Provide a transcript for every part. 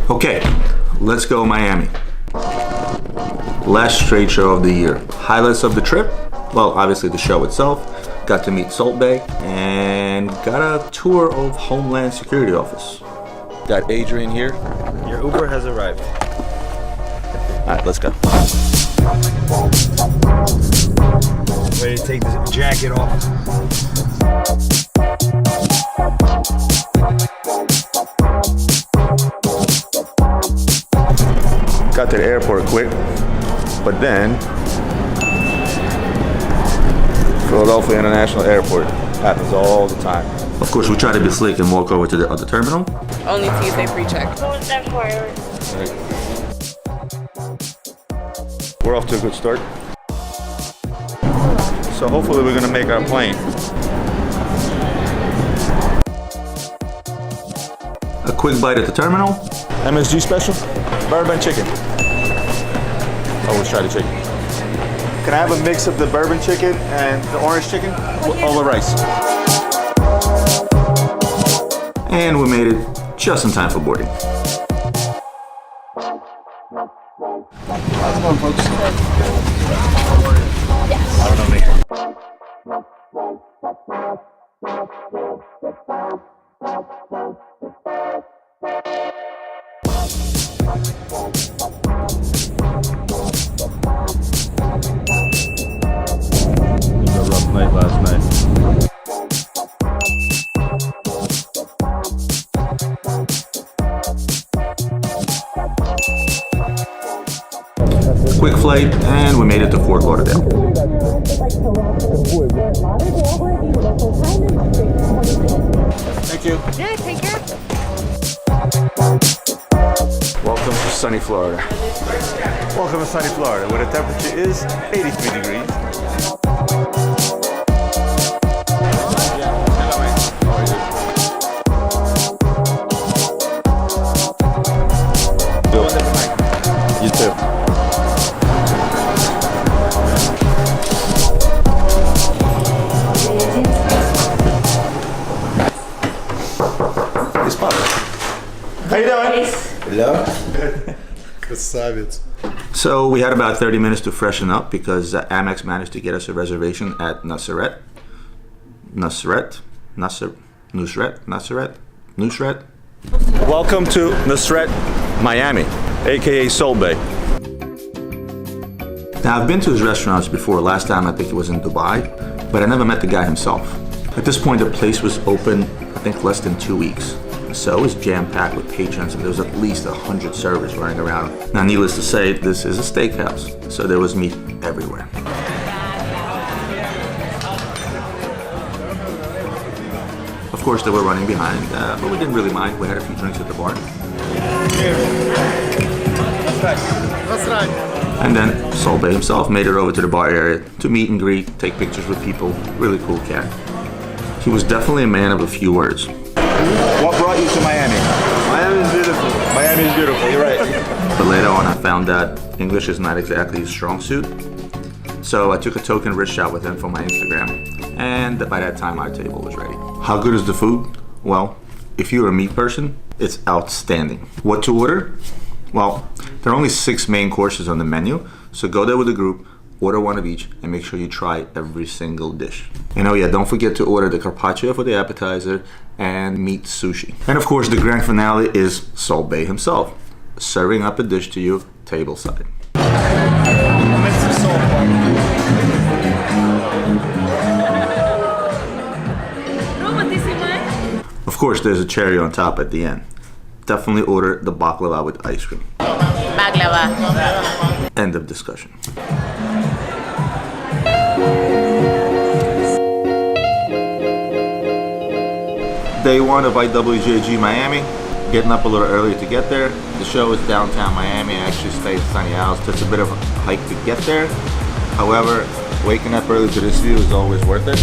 Okay, let's go Miami. Last trade show of the year. Highlights of the trip? Well, obviously the show itself. Got to meet Salt Bae and got a tour of Homeland security office. Got Adrian here. Your Uber has arrived. All right, let's go. Ready to take this jacket off. Got to the airport quick, but then Philadelphia International Airport happens all the time. Of course, we try to be slick and walk over to the other terminal. Only Tuesday pre-check. We're off to a good start. So hopefully we're gonna make our plane. A quick bite at the terminal. MSG special, bourbon chicken. Always try the chicken. Can I have a mix of the bourbon chicken and the orange chicken? All the rice. And we made it just in time for boarding. How's it going, folks? Yes. I don't know me. It was a rough night last night. Quick flight, and we made it to Fort Lauderdale. Thank you. Yeah, take care. Welcome to sunny Florida. Welcome to sunny Florida, where the temperature is 83 degrees. You too. It's Papa. How you doing? Hello? Красавец. So we had about 30 minutes to freshen up because Amex managed to get us a reservation at Nusr-et. Nusr-et? Welcome to Nusr-et, Miami, aka Salt Bae. Now I've been to his restaurants before. Last time I think it was in Dubai, but I never met the guy himself. At this point the place was open, I think less than 2 weeks. So it was jam-packed with patrons and there was at least 100 servers running around. Now needless to say, this is a steakhouse, so there was meat everywhere. Of course they were running behind, but we didn't really mind. We had a few drinks at the bar. And then Salt Bae himself made it over to the bar area to meet and greet, take pictures with people. Really cool cat. He was definitely a man of a few words. What brought you to Miami? Miami is beautiful. Miami is beautiful, you're right. But later on I found out English is not exactly his strong suit. So I took a token wrist shot with him for my Instagram. And by that time our table was ready. How good is the food? Well, if you're a meat person, it's outstanding. What to order? Well, there are only 6 main courses on the menu. So go there with a group, order one of each, and make sure you try every single dish. And oh yeah, don't forget to order the carpaccio for the appetizer and meat sushi. And of course, the grand finale is Salt Bae himself, serving up a dish to you tableside. Of course, there's a cherry on top at the end. Definitely order the baklava with ice cream. Baklava. End of discussion. Day 1 of IWJG Miami. Getting up a little early to get there. The show is downtown Miami. I actually stay at Sunny Isles. It's a bit of a hike to get there. However, waking up early to this view is always worth it.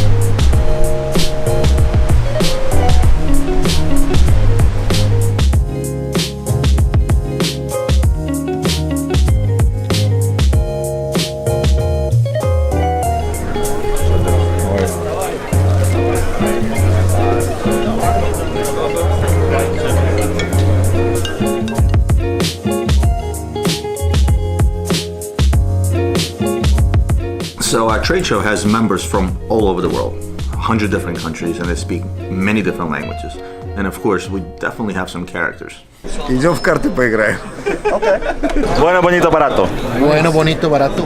trade show has members from all over the world, 100 different countries, and they speak many different languages. And of course, we definitely have some characters. Y yo в карты поиграю. Bueno, bonito, barato. Bueno, bonito, barato.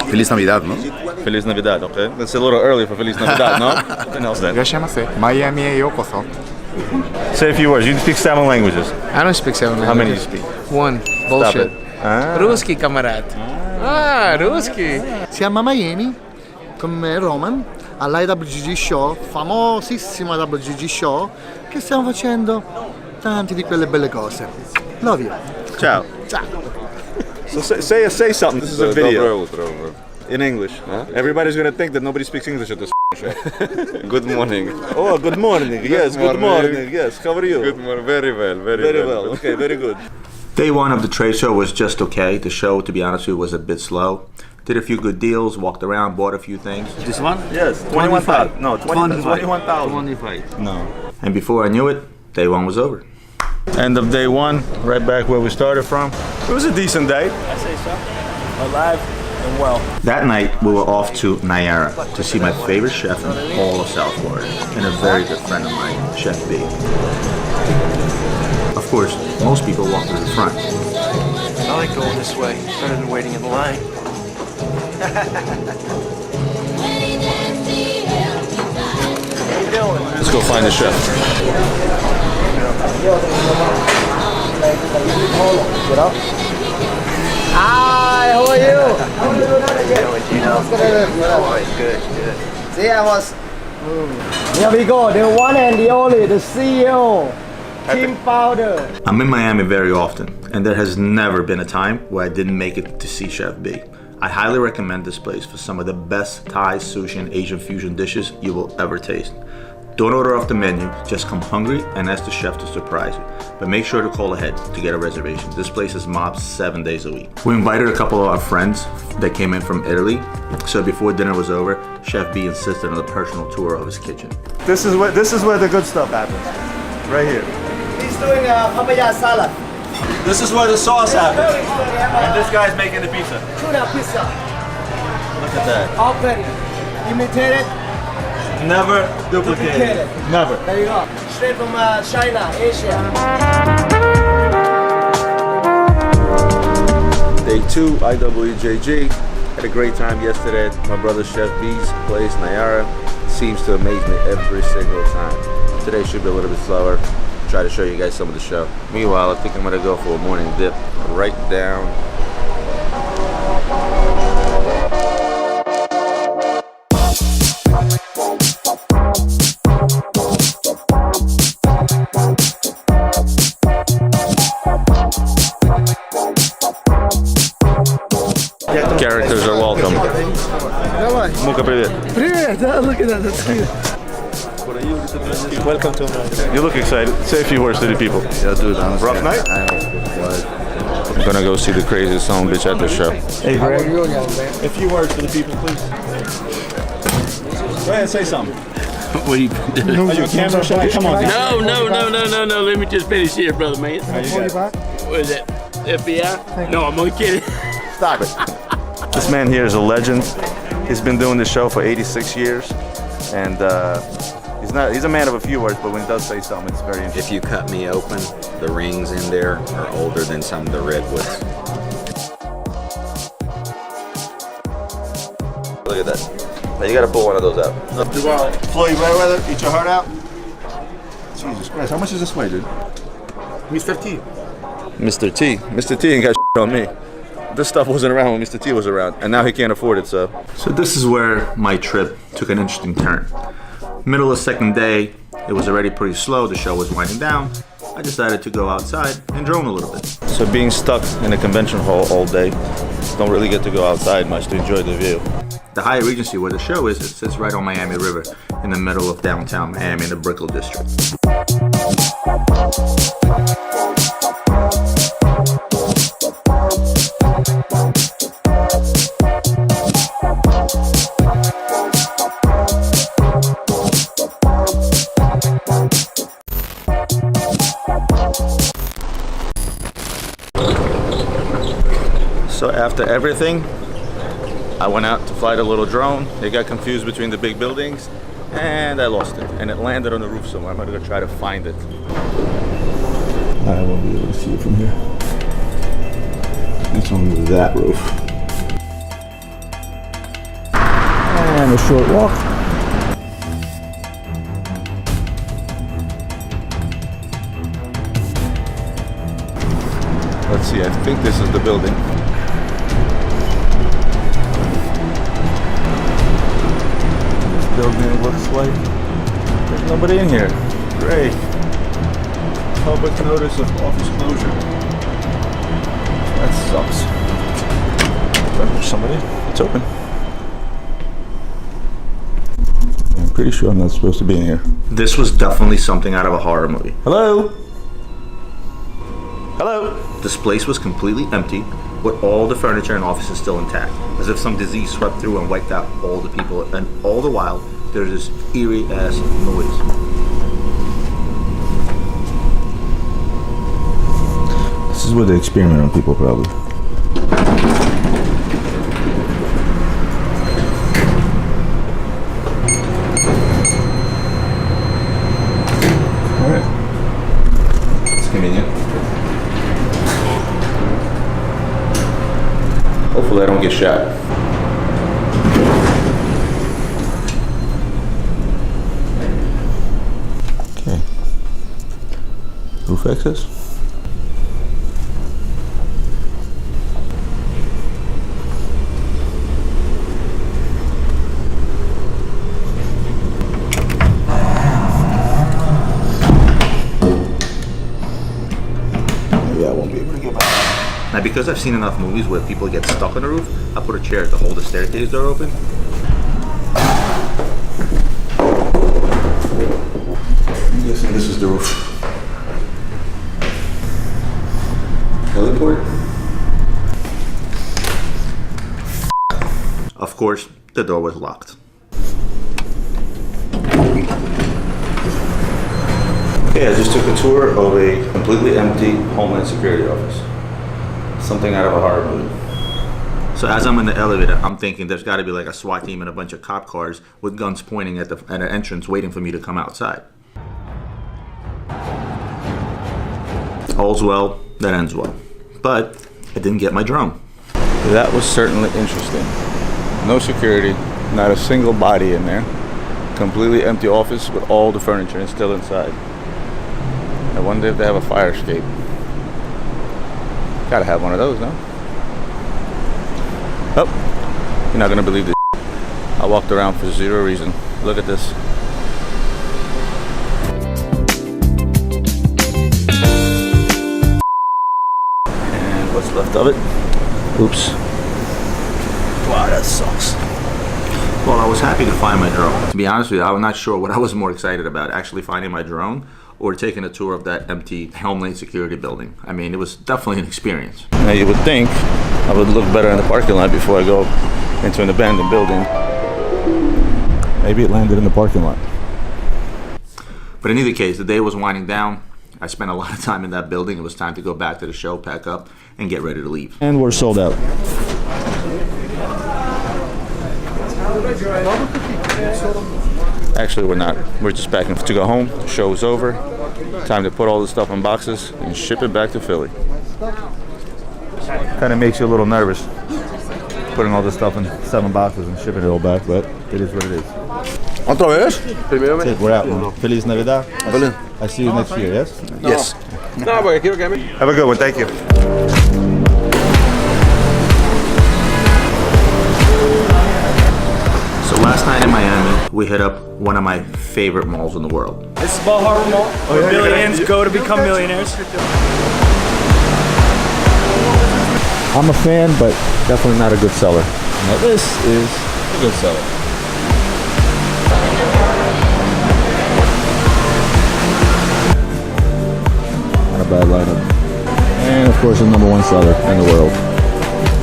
Feliz Navidad, ¿no? Feliz Navidad, okay? That's a little early for Feliz Navidad, no? What else then? いらっしゃいませ。マイアミへようこそ。 Say a few words. You speak 7 languages. I don't speak 7 languages. How many do you speak? One. Stop Bullshit. it. Ah. Русский, камарад. Русский. Siamo a Miami con Roman all'IWGG Show, famosissima WGG Show, che stiamo facendo tanti di quelle belle cose. Love you. Ciao. Ciao. So say something. This is a video. In English. Everybody's gonna think that nobody speaks English at this show. Good morning. Oh, good morning. Yes, good morning. Yes. How are you? Good morning. Very well. Very well. Okay, very good. Day one of the trade show was just okay. The show, to be honest with you, was a bit slow. Did a few good deals, walked around, bought a few things. This one? Yes. 21,000. No, 21,000. 25. No. And before I knew it, day one was over. End of day one, right back where we started from. It was a decent day. I say so. Alive and well. That night, we were off to Nyara to see my favorite chef in all of South Florida, and a very good friend of mine, Chef B. Of course, most people walk through the front. I like going this way. It's better than waiting in line. Let's go find the chef. Hi, how are you? Good. See, I was. Here we go, the one and the only, the CEO, Team Founder. I'm in Miami very often, and there has never been a time where I didn't make it to see Chef B. I highly recommend this place for some of the best Thai, sushi, and Asian fusion dishes you will ever taste. Don't order off the menu, just come hungry and ask the chef to surprise you. But make sure to call ahead to get a reservation. This place is mobbed 7 days a week. We invited a couple of our friends that came in from Italy. So before dinner was over, Chef B insisted on a personal tour of his kitchen. This is where the good stuff happens. Right here. He's doing a papaya salad. This is where the sauce happens. And this guy's making the pizza. Tuna pizza. Look at that. Open. Imitated. Never duplicated. Never. There you go. Straight from China, Asia. Day 2, IWJG. Had a great time yesterday at my brother Chef B's place, Nyara. Seems to amaze me every single time. Today should be a little bit slower. Try to show you guys some of the show. Meanwhile, I think I'm gonna go for a morning dip right down. Characters are welcome. Muka, привет. Привет, look at that, that's cute. Welcome to America. You look excited. Say a few words to the people. Yeah, dude, honestly. Rough night? I'm gonna go see the craziest son of a bitch at the show. Hey, Greg. A few words to the people, please. Go ahead, say something. What are you doing? Are you a camera shy? Come on. No. Let me just finish here, brother, man. What is it? FBI? No, I'm only kidding. Stop it. This man here is a legend. He's been doing this show for 86 years. And he's a man of a few words, but when he does say something, it's very interesting. If you cut me open, the rings in there are older than some of the redwoods. Look at that. Now you gotta pull one of those out. Floyd, rather eat your heart out? Jesus Christ, how much does this weigh, dude? Mr. T. Mr. T. Mr. T ain't got shit on me. This stuff wasn't around when Mr. T was around, and now he can't afford it, so. So this is where my trip took an interesting turn. Middle of second day, it was already pretty slow, the show was winding down. I decided to go outside and drone a little bit. So being stuck in a convention hall all day, don't really get to go outside much to enjoy the view. The Hyatt Regency where the show is, it sits right on Miami River in the middle of downtown Miami in the Brickell district. So after everything, I went out to fly the little drone. It got confused between the big buildings and I lost it. And it landed on the roof somewhere. I'm gonna go try to find it. I won't be able to see it from here. It's on that roof. And a short walk. Let's see, I think this is the building. This building looks like there's nobody in here. Great. Public notice of office closure. That sucks. But there's somebody. It's open. I'm pretty sure I'm not supposed to be in here. This was definitely something out of a horror movie. Hello? Hello? This place was completely empty, with all the furniture and offices still intact, as if some disease swept through and wiped out all the people, and all the while, there's this eerie ass noise. This is where they experiment on people, probably. Alright. It's convenient. Hopefully I don't get shot. Okay. Roof access. Maybe I won't be able to get back. Now, because I've seen enough movies where people get stuck on the roof, I put a chair to hold the staircase door open. I'm guessing this is the roof. Heliport? Of course, the door was locked. Okay, I just took a tour of a completely empty Homeland Security office. Something out of a horror movie. So as I'm in the elevator, I'm thinking there's got to be like a SWAT team and a bunch of cop cars with guns pointing at an entrance waiting for me to come outside. All's well that ends well. But I didn't get my drone. That was certainly interesting. No security, not a single body in there. Completely empty office with all the furniture and still inside. I wonder if they have a fire escape. Gotta have one of those, no? Oh, you're not gonna believe this. I walked around for zero reason. Look at this. And what's left of it? Oops. Wow, that sucks. Well, I was happy to find my drone. To be honest with you, I'm not sure what I was more excited about, actually finding my drone or taking a tour of that empty Homeland Security building. I mean, it was definitely an experience. Now you would think I would look better in the parking lot before I go into an abandoned building. Maybe it landed in the parking lot. But in either case, the day was winding down. I spent a lot of time in that building. It was time to go back to the show, pack up, and get ready to leave. And we're sold out. Actually, we're not. We're just packing to go home. The show is over. Time to put all this stuff in boxes and ship it back to Philly. Kind of makes you a little nervous putting all this stuff in 7 boxes and shipping it all back, but it is what it is. ¿Otra vez? That's it, we're out, man. Feliz Navidad. I see you next year, yes? Yes. No, porque quiero que a mí. Have a good one, thank you. So last night in Miami, we hit up one of my favorite malls in the world. This is Ball Harbor Mall, where millions go to become millionaires. I'm a fan, but definitely not a good seller. Now this is a good seller. Not a bad lineup. And of course the #1 seller in the world,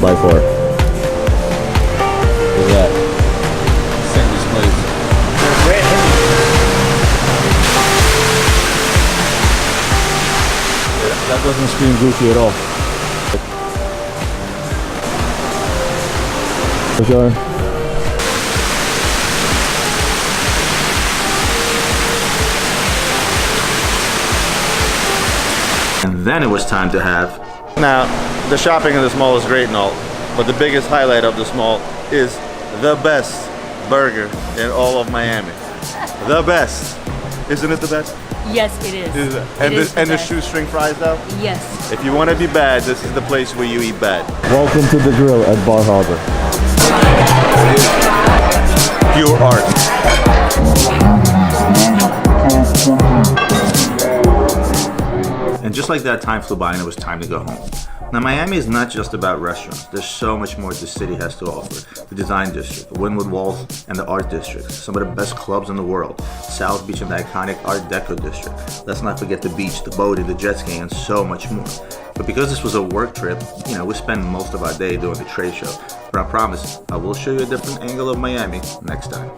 by far. Look at that. Same displays. That doesn't scream Gucci at all. For sure. And then it was time to have. Now, the shopping in this mall is great and all, but the biggest highlight of this mall is the best burger in all of Miami. The best. Isn't it the best? Yes, it is. And the shoestring fries though? Yes. If you want to be bad, this is the place where you eat bad. Welcome to the grill at Bar Harbor. Pure art. And just like that, time flew by and it was time to go home. Now, Miami is not just about restaurants. There's so much more the city has to offer. The Design District, the Wynwood Walls, and the Art District. Some of the best clubs in the world. South Beach and the iconic Art Deco District. Let's not forget the beach, the boating, the jet skiing, and so much more. But because this was a work trip, we spend most of our day doing the trade show. But I promise, I will show you a different angle of Miami next time.